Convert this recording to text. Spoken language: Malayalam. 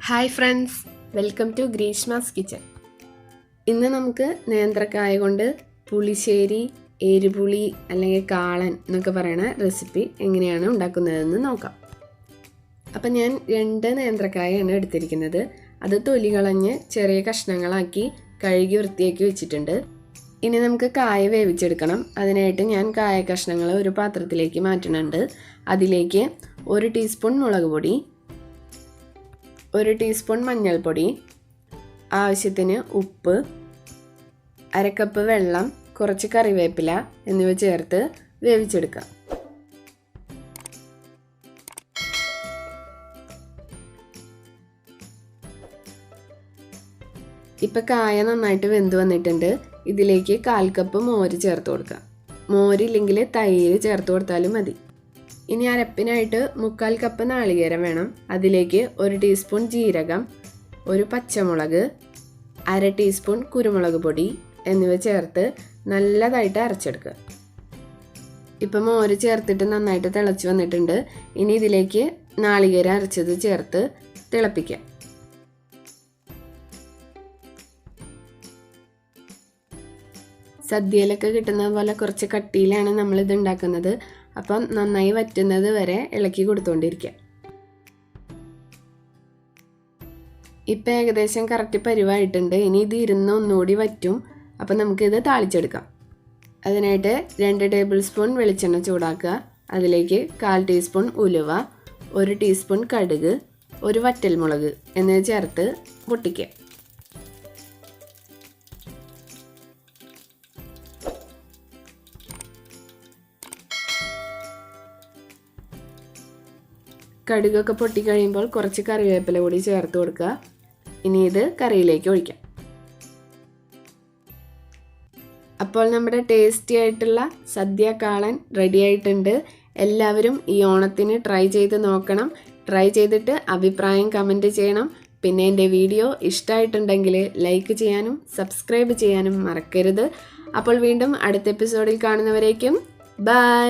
Hi friends, welcome to Greeshma's kitchen. ഇന്ന് നമുക്ക് നേന്ത്രക്കായ കൊണ്ട് പുളിശ്ശേരി, എരുപുളി അല്ലെങ്കിൽ കാളൻ എന്നൊക്കെ പറയുന്ന റെസിപ്പി എങ്ങനെയാണ് ഉണ്ടാക്കുന്നതെന്ന് നോക്കാം. അപ്പം ഞാൻ 2 നേന്ത്രക്കായാണ് എടുത്തിരിക്കുന്നത്. അത് തൊലി കളഞ്ഞ് ചെറിയ കഷ്ണങ്ങളാക്കി കഴുകി വൃത്തിയാക്കി വെച്ചിട്ടുണ്ട്. ഇനി നമുക്ക് കായ വേവിച്ചെടുക്കണം. അതിനായിട്ട് ഞാൻ കായ കഷ്ണങ്ങൾ ഒരു പാത്രത്തിലേക്ക് മാറ്റുന്നുണ്ട്. അതിലേക്ക് 1 ടീസ്പൂൺ മുളക് പൊടി, 1 ടീസ്പൂൺ മഞ്ഞൾപ്പൊടി, ആവശ്യത്തിന് ഉപ്പ്, 1/2 കപ്പ് വെള്ളം, കുറച്ച് കറിവേപ്പില എന്നിവ ചേർത്ത് വേവിച്ചെടുക്കാം. ഇപ്പം കായ നന്നായിട്ട് വെന്ത് വന്നിട്ടുണ്ട്. ഇതിലേക്ക് 1/4 കപ്പ് മോര് ചേർത്ത് കൊടുക്കാം. മോരില്ലെങ്കിൽ തൈര് ചേർത്ത് കൊടുത്താലും മതി. ഇനി അരപ്പിനായിട്ട് 1/4 കപ്പ് നാളികേരം വേണം. അതിലേക്ക് 1 ടീസ്പൂൺ ജീരകം, 1 പച്ചമുളക്, 1/2 ടീസ്പൂൺ കുരുമുളക് പൊടി എന്നിവ ചേർത്ത് നല്ലതായിട്ട് അരച്ചെടുക്കുക. ഇപ്പം മോര് ചേർത്തിട്ട് നന്നായിട്ട് തിളച്ച് വന്നിട്ടുണ്ട്. ഇനി ഇതിലേക്ക് നാളികേരം അരച്ചത് ചേർത്ത് തിളപ്പിക്കാം. സദ്യയിലൊക്കെ കിട്ടുന്ന പോലെ കുറച്ച് കട്ടിയിലാണ് നമ്മളിത് ഉണ്ടാക്കുന്നത്. അപ്പം നന്നായി വറ്റുന്നത് വരെ ഇളക്കി കൊടുത്തുകൊണ്ടിരിക്കുക. ഇപ്പം ഏകദേശം കറക്റ്റ് പരുവായിട്ടുണ്ട്. ഇനി ഇത് ഇരുന്ന് ഒന്നുകൂടി വറ്റും. അപ്പം നമുക്കിത് താളിച്ചെടുക്കാം. അതിനായിട്ട് 2 ടേബിൾ സ്പൂൺ വെളിച്ചെണ്ണ ചൂടാക്കുക. അതിലേക്ക് 1/4 ടീസ്പൂൺ ഉലുവ, 1 ടീസ്പൂൺ കടുക്, 1 വറ്റൽമുളക് എന്നിവ ചേർത്ത് പൊട്ടിക്കുക. കടുകൊക്കെ പൊട്ടിക്കഴിയുമ്പോൾ കുറച്ച് കറിവേപ്പില കൂടി ചേർത്ത് കൊടുക്കുക. ഇനി ഇത് കറിയിലേക്ക് ഒഴിക്കാം. അപ്പോൾ നമ്മുടെ ടേസ്റ്റി ആയിട്ടുള്ള സദ്യക്കാളൻ റെഡി ആയിട്ടുണ്ട്. എല്ലാവരും ഈ ഓണത്തിന് ട്രൈ ചെയ്ത് നോക്കണം. ട്രൈ ചെയ്തിട്ട് അഭിപ്രായം കമൻറ്റ് ചെയ്യണം. പിന്നെ എൻ്റെ വീഡിയോ ഇഷ്ടമായിട്ടുണ്ടെങ്കിൽ ലൈക്ക് ചെയ്യാനും സബ്സ്ക്രൈബ് ചെയ്യാനും മറക്കരുത്. അപ്പോൾ വീണ്ടും അടുത്ത എപ്പിസോഡിൽ കാണുന്നവരേക്കും ബൈ.